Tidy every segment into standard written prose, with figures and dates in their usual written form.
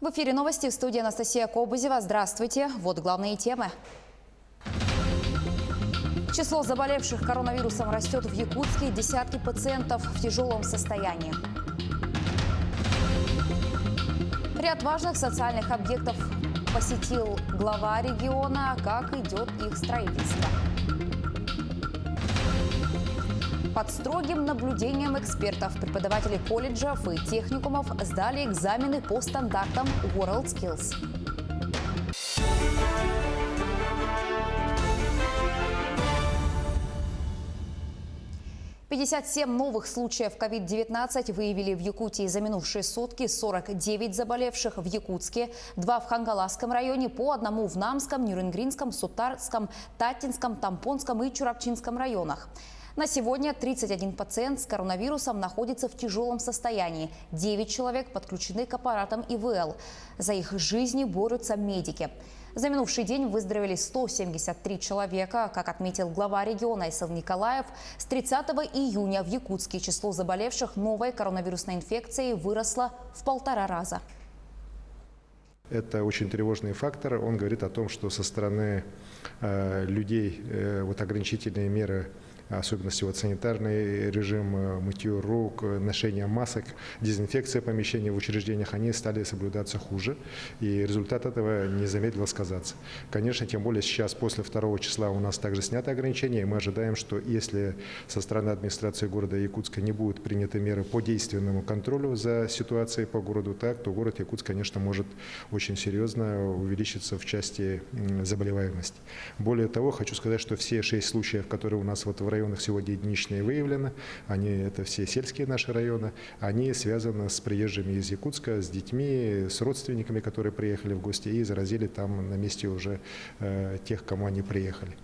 В эфире новости, в студии Анастасия Кобызева. Здравствуйте. Вот главные темы. Число заболевших коронавирусом растет в Якутске. Десятки пациентов в тяжелом состоянии. Ряд важных социальных объектов посетил глава региона. Как идет их строительство? Под строгим наблюдением экспертов преподаватели колледжев и техникумов сдали экзамены по стандартам WorldSkills. «57 новых случаев COVID-19 выявили в Якутии за минувшие сутки, 49 заболевших в Якутске, 2 в Хангаласском районе, по 1 в Намском, Нюрингринском, Сутарском, Татинском, Тампонском и Чурапчинском районах. На сегодня 31 пациент с коронавирусом находится в тяжелом состоянии. 9 человек подключены к аппаратам ИВЛ. За их жизни борются медики. За минувший день выздоровели 173 человека. Как отметил глава региона Айсыл Николаев, с 30 июня в Якутске число заболевших новой коронавирусной инфекцией выросло в 1,5 раза. Это очень тревожный фактор. Он говорит о том, что со стороны людей ограничительные меры, особенно санитарный режим, мытье рук, ношение масок, дезинфекция помещений в учреждениях, они стали соблюдаться хуже. И результат этого не замедлил сказаться. Конечно, тем более сейчас, после 2 числа, у нас также сняты ограничения. И мы ожидаем, что если со стороны администрации города Якутска не будут приняты меры по действенному контролю за ситуацией по городу, то город Якутск, конечно, может очень серьезно увеличиться в части заболеваемости. Более того, хочу сказать, что все 6 случаев, которые у нас в районах сегодня единичные выявлены, это все сельские наши районы, они связаны с приезжими из Якутска, с детьми, с родственниками, которые приехали в гости и заразили там на месте уже тех, к кому они приехали.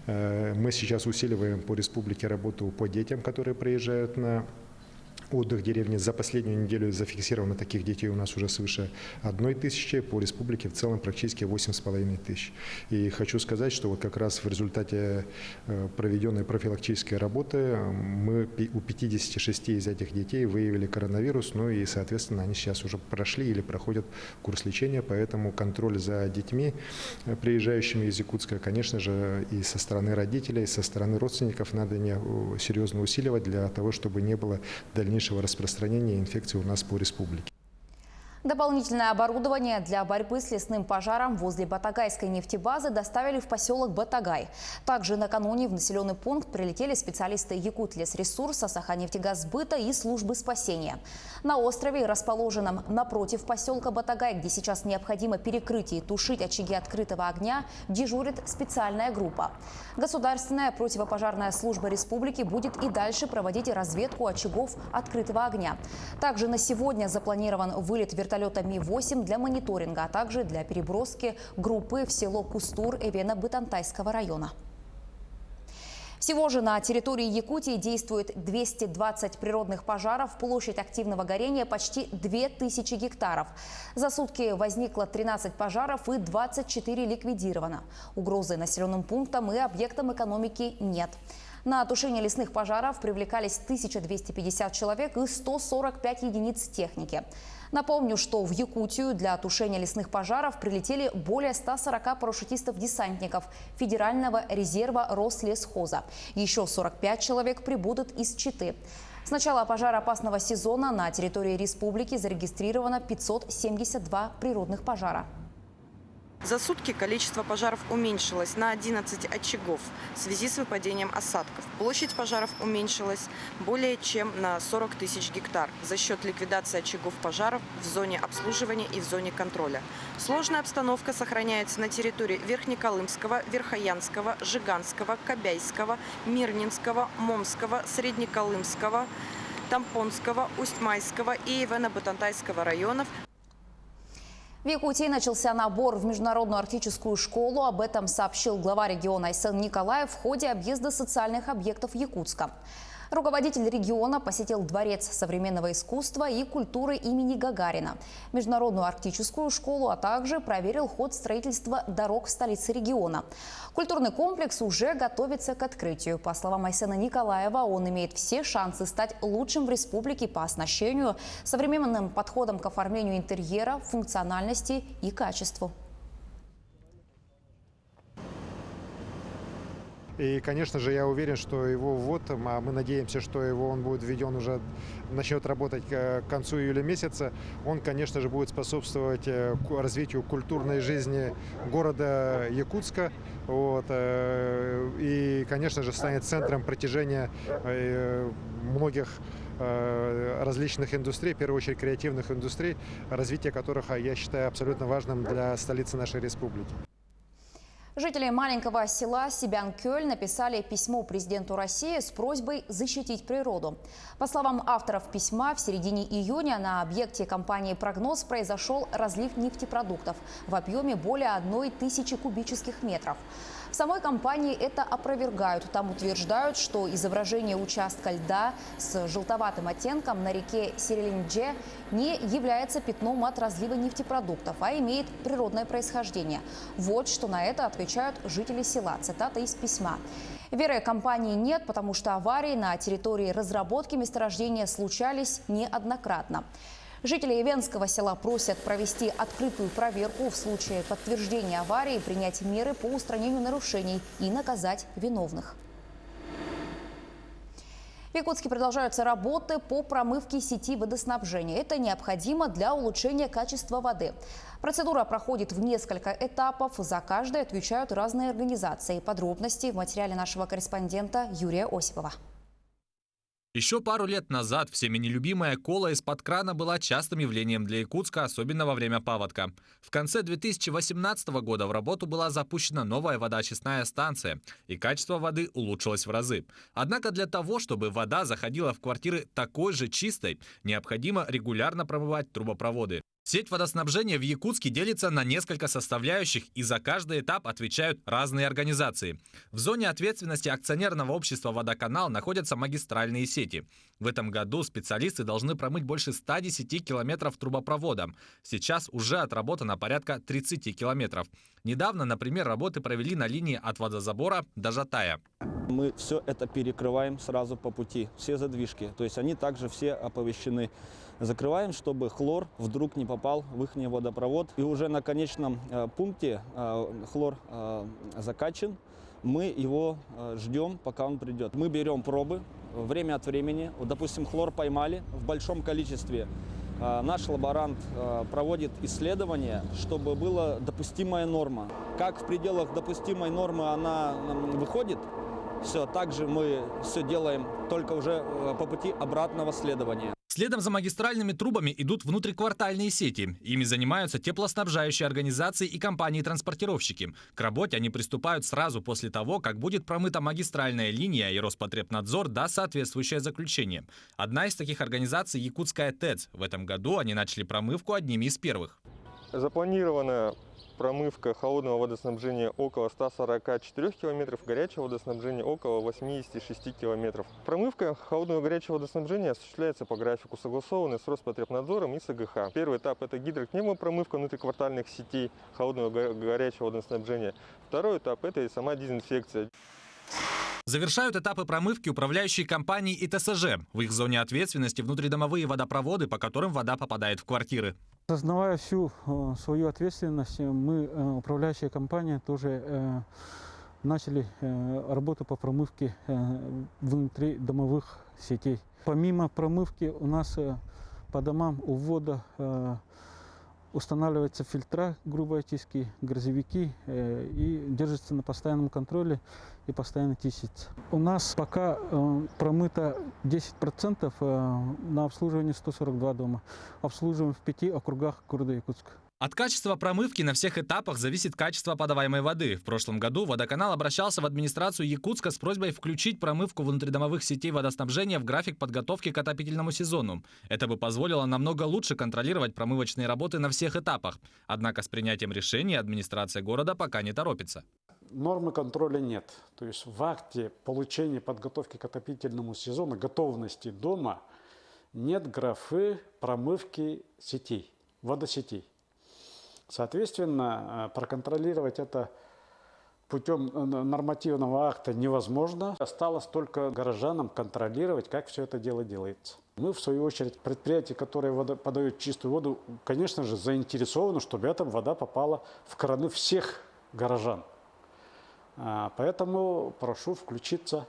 Мы сейчас усиливаем по республике работу по детям, которые приезжают на отдых в деревне. За последнюю неделю зафиксировано таких детей у нас уже свыше 1000, по республике в целом практически 8500. И хочу сказать, что как раз в результате проведенной профилактической работы мы у 56 из этих детей выявили коронавирус, и, соответственно, они сейчас уже прошли или проходят курс лечения, поэтому контроль за детьми, приезжающими из Якутска, конечно же, и со стороны родителей, и со стороны родственников надо серьезно усиливать для того, чтобы не было дальнейшего распространения инфекции у нас по республике. Дополнительное оборудование для борьбы с лесным пожаром возле Батагайской нефтебазы доставили в поселок Батагай. Также накануне в населенный пункт прилетели специалисты Якутлесресурса, Саханефтегазбыта и службы спасения. На острове, расположенном напротив поселка Батагай, где сейчас необходимо перекрыть и тушить очаги открытого огня, дежурит специальная группа. Государственная противопожарная служба республики будет и дальше проводить разведку очагов открытого огня. Также на сегодня запланирован вылет вертолета Ми-8 для мониторинга, а также для переброски группы в село Кустур Эвена-Бытантайского района. Всего же на территории Якутии действует 220 природных пожаров, площадь активного горения почти 2000 гектаров. За сутки возникло 13 пожаров и 24 ликвидировано. Угрозы населенным пунктам и объектам экономики нет. На тушение лесных пожаров привлекались 1250 человек и 145 единиц техники. Напомню, что в Якутию для тушения лесных пожаров прилетели более 140 парашютистов-десантников Федерального резерва Рослесхоза. Еще 45 человек прибудут из Читы. С начала пожароопасного сезона на территории республики зарегистрировано 572 природных пожара. За сутки количество пожаров уменьшилось на 11 очагов в связи с выпадением осадков. Площадь пожаров уменьшилась более чем на 40 тысяч гектар за счет ликвидации очагов пожаров в зоне обслуживания и в зоне контроля. Сложная обстановка сохраняется на территории Верхнеколымского, Верхоянского, Жиганского, Кобяйского, Мирнинского, Момского, Среднеколымского, Тампонского, Усть-Майского и Эвена-Бытантайского районов. В Якутии начался набор в Международную арктическую школу. Об этом сообщил глава региона Айсыл Николаев в ходе объезда социальных объектов Якутска. Руководитель региона посетил Дворец современного искусства и культуры имени Гагарина, Международную арктическую школу, а также проверил ход строительства дорог в столице региона. Культурный комплекс уже готовится к открытию. По словам Айсена Николаева, он имеет все шансы стать лучшим в республике по оснащению, современным подходам к оформлению интерьера, функциональности и качеству. И, конечно же, я уверен, что его ввод, а мы надеемся, что он будет введен уже, начнет работать к концу июля месяца, он, конечно же, будет способствовать развитию культурной жизни города Якутска. И, конечно же, станет центром притяжения многих различных индустрий, в первую очередь креативных индустрий, развитие которых я считаю абсолютно важным для столицы нашей республики. Жители маленького села Сибян-Кёль написали письмо президенту России с просьбой защитить природу. По словам авторов письма, в середине июня на объекте компании «Прогноз» произошел разлив нефтепродуктов в объеме более 1000 кубических метров. В самой компании это опровергают. Там утверждают, что изображение участка льда с желтоватым оттенком на реке Сирелиндже не является пятном от разлива нефтепродуктов, а имеет природное происхождение. Вот что на это отвечают жители села. Цитата из письма. Веры компании нет, потому что аварии на территории разработки месторождения случались неоднократно. Жители Ивенского села просят провести открытую проверку в случае подтверждения аварии, принять меры по устранению нарушений и наказать виновных. В Якутске продолжаются работы по промывке сети водоснабжения. Это необходимо для улучшения качества воды. Процедура проходит в несколько этапов. За каждый отвечают разные организации. Подробности в материале нашего корреспондента Юрия Осипова. Еще пару лет назад всеми нелюбимая кола из-под крана была частым явлением для Якутска, особенно во время паводка. В конце 2018 года в работу была запущена новая водоочистная станция, и качество воды улучшилось в разы. Однако для того, чтобы вода заходила в квартиры такой же чистой, необходимо регулярно промывать трубопроводы. Сеть водоснабжения в Якутске делится на несколько составляющих, и за каждый этап отвечают разные организации. В зоне ответственности акционерного общества «Водоканал» находятся магистральные сети. В этом году специалисты должны промыть больше 110 километров трубопровода. Сейчас уже отработано порядка 30 километров. Недавно, например, работы провели на линии от водозабора до Жатая. Мы все это перекрываем сразу по пути, все задвижки. То есть они также все оповещены. Закрываем, чтобы хлор вдруг не попал в их водопровод. И уже на конечном пункте хлор закачан. Мы его ждем, пока он придет. Мы берем пробы время от времени. Вот, допустим, хлор поймали в большом количестве. Наш лаборант проводит исследование, чтобы была допустимая норма. Как в пределах допустимой нормы она выходит, все, также мы все делаем, только уже по пути обратного следования. Следом за магистральными трубами идут внутриквартальные сети. Ими занимаются теплоснабжающие организации и компании-транспортировщики. К работе они приступают сразу после того, как будет промыта магистральная линия, и Роспотребнадзор даст соответствующее заключение. Одна из таких организаций – Якутская ТЭЦ. В этом году они начали промывку одними из первых. Запланирована промывка холодного водоснабжения около 144 километров, горячего водоснабжения около 86 километров. Промывка холодного и горячего водоснабжения осуществляется по графику, согласованный с Роспотребнадзором и с АГХ. Первый этап – это гидрокневмопромывка внутриквартальных сетей холодного и горячего водоснабжения. Второй этап – это и сама дезинфекция. Завершают этапы промывки управляющие компании и ТСЖ. В их зоне ответственности внутридомовые водопроводы, по которым вода попадает в квартиры. Осознавая всю свою ответственность, мы, управляющая компания, тоже начали работу по промывке внутридомовых сетей. Помимо промывки у нас по домам у ввода устанавливаются фильтра грубой очистки, грязевики и держится на постоянном контроле и постоянно чистится. У нас пока промыто 10% на обслуживание 142 дома. Обслуживаем в 5 округах города Якутска. От качества промывки на всех этапах зависит качество подаваемой воды. В прошлом году водоканал обращался в администрацию Якутска с просьбой включить промывку внутридомовых сетей водоснабжения в график подготовки к отопительному сезону. Это бы позволило намного лучше контролировать промывочные работы на всех этапах. Однако с принятием решения администрация города пока не торопится. Нормы контроля нет. То есть в акте получения подготовки к отопительному сезону, готовности дома, нет графы промывки сетей, водосетей. Соответственно, проконтролировать это путем нормативного акта невозможно. Осталось только горожанам контролировать, как все это дело делается. Мы, в свою очередь, предприятия, которые подают чистую воду, конечно же, заинтересованы, чтобы эта вода попала в краны всех горожан. Поэтому прошу включиться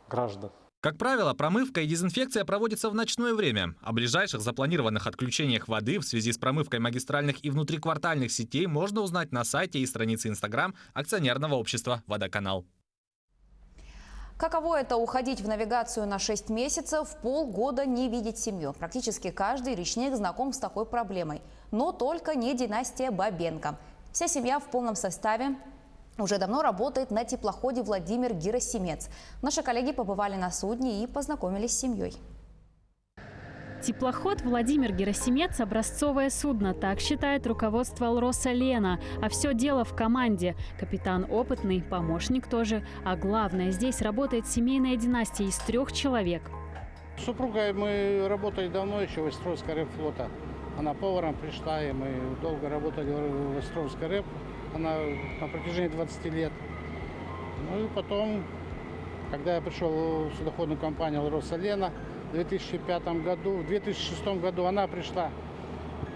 граждан. Как правило, промывка и дезинфекция проводятся в ночное время. О ближайших запланированных отключениях воды в связи с промывкой магистральных и внутриквартальных сетей можно узнать на сайте и странице Instagram акционерного общества «Водоканал». Каково это — уходить в навигацию на 6 месяцев, полгода не видеть семью? Практически каждый речник знаком с такой проблемой. Но только не династия Бабенко. Вся семья в полном составе уже давно работает на теплоходе «Владимир Герасимец». Наши коллеги побывали на судне и познакомились с семьей. Теплоход «Владимир Герасимец» – образцовое судно, так считает руководство «Алроса» Лена. А все дело в команде. Капитан опытный, помощник тоже. А главное, здесь работает семейная династия из 3 человек. С супругой мы работали давно еще в Островской рэп-флота. Она поваром пришла, и мы долго работали в Островской рэп. Она на протяжении 20 лет. Ну и потом, когда я пришел в судоходную компанию «Алроса» Лена в 2005 году, в 2006 году она пришла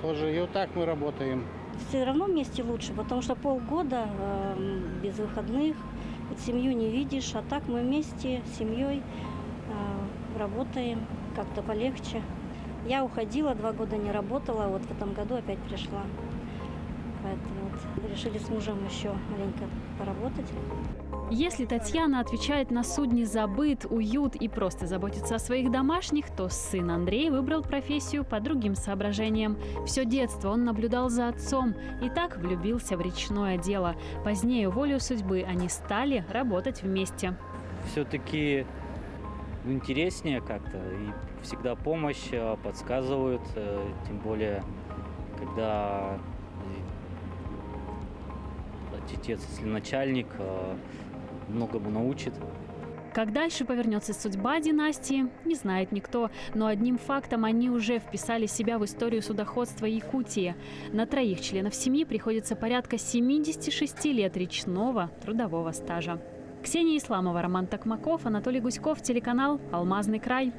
тоже. И вот так мы работаем. Все равно вместе лучше, потому что полгода без выходных, вот семью не видишь, а так мы вместе с семьей работаем, как-то полегче. Я уходила, 2 года не работала, вот в этом году опять пришла. Поэтому вот решили с мужем еще маленько поработать. Если Татьяна отвечает на судне за быт, уют и просто заботится о своих домашних, то сын Андрей выбрал профессию по другим соображениям. Все детство он наблюдал за отцом и так влюбился в речное дело. Позднее, волею судьбы, они стали работать вместе. Все-таки интереснее как-то, и всегда помощь подсказывают, тем более, когда отец, если начальник, многому научит. Как дальше повернется судьба династии, не знает никто. Но одним фактом они уже вписали себя в историю судоходства Якутии. На 3 членов семьи приходится порядка 76 лет речного трудового стажа. Ксения Исламова, Роман Токмаков, Анатолий Гуськов, телеканал «Алмазный край».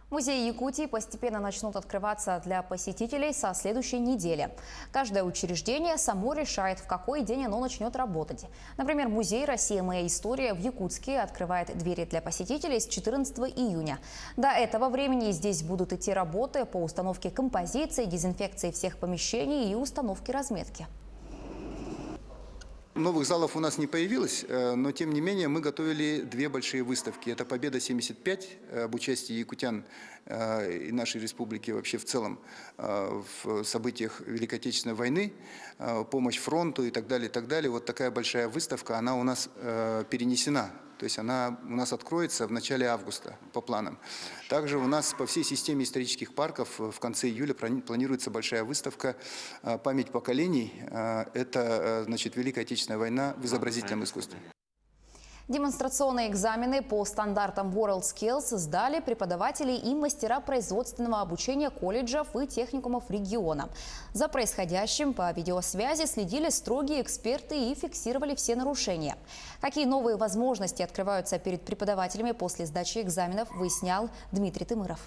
Музеи Якутии постепенно начнут открываться для посетителей со следующей недели. Каждое учреждение само решает, в какой день оно начнет работать. Например, музей «Россия. Моя история» в Якутске открывает двери для посетителей с 14 июня. До этого времени здесь будут идти работы по установке композиции, дезинфекции всех помещений и установке разметки. Новых залов у нас не появилось, но тем не менее мы готовили 2 большие выставки. Это «Победа-75» об участии якутян и нашей республики вообще в целом в событиях Великой Отечественной войны, помощь фронту и так далее, и так далее. Вот такая большая выставка, она у нас перенесена. То есть она у нас откроется в начале августа по планам. Также у нас по всей системе исторических парков в конце июля планируется большая выставка «Память поколений». Это, значит, Великая Отечественная война в изобразительном искусстве. Демонстрационные экзамены по стандартам WorldSkills сдали преподаватели и мастера производственного обучения колледжев и техникумов региона. За происходящим по видеосвязи следили строгие эксперты и фиксировали все нарушения. Какие новые возможности открываются перед преподавателями после сдачи экзаменов, выяснял Дмитрий Тымыров.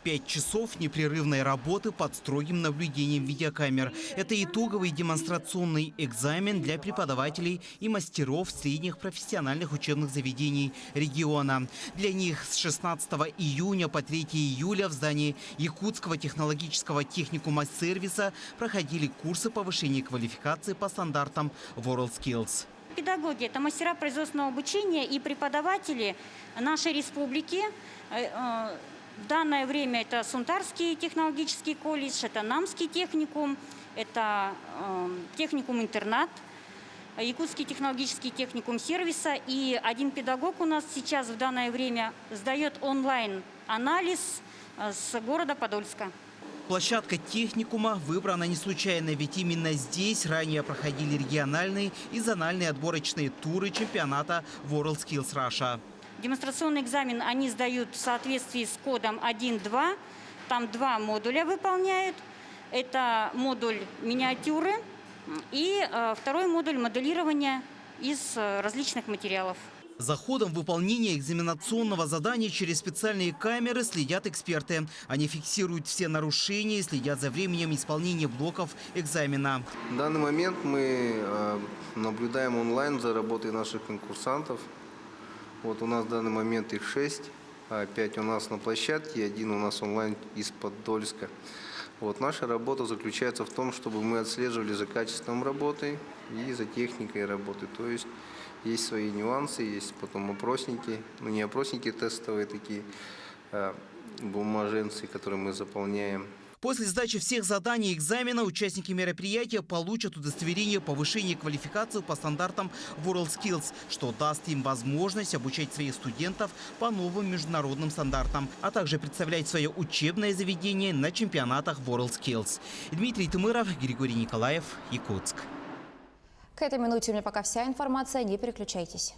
5 часов непрерывной работы под строгим наблюдением видеокамер. Это итоговый демонстрационный экзамен для преподавателей и мастеров средних профессиональных учебных заведений региона. Для них с 16 июня по 3 июля в здании Якутского технологического техникума сервиса проходили курсы повышения квалификации по стандартам WorldSkills. Педагоги – это мастера производственного обучения и преподаватели нашей республики. В данное время это Сунтарский технологический колледж, это Намский техникум, это техникум-интернат, Якутский технологический техникум сервиса. И один педагог у нас сейчас в данное время сдает онлайн-анализ с города Подольска. Площадка техникума выбрана не случайно, ведь именно здесь ранее проходили региональные и зональные отборочные туры чемпионата WorldSkills Russia. Демонстрационный экзамен они сдают в соответствии с кодом 1.2. Там 2 модуля выполняют. Это модуль миниатюры и второй модуль моделирования из различных материалов. За ходом выполнения экзаменационного задания через специальные камеры следят эксперты. Они фиксируют все нарушения и следят за временем исполнения блоков экзамена. В данный момент мы наблюдаем онлайн за работой наших конкурсантов. Вот у нас в данный момент их 6, 5 у нас на площадке, 1 у нас онлайн из Подольска. Вот наша работа заключается в том, чтобы мы отслеживали за качеством работы и за техникой работы. То есть свои нюансы, есть потом опросники, не опросники тестовые такие, бумаженцы, которые мы заполняем. После сдачи всех заданий экзамена участники мероприятия получат удостоверение повышения квалификации по стандартам WorldSkills, что даст им возможность обучать своих студентов по новым международным стандартам, а также представлять свое учебное заведение на чемпионатах WorldSkills. Дмитрий Тымыров, Григорий Николаев, Якутск. К этой минуте у меня пока вся информация. Не переключайтесь.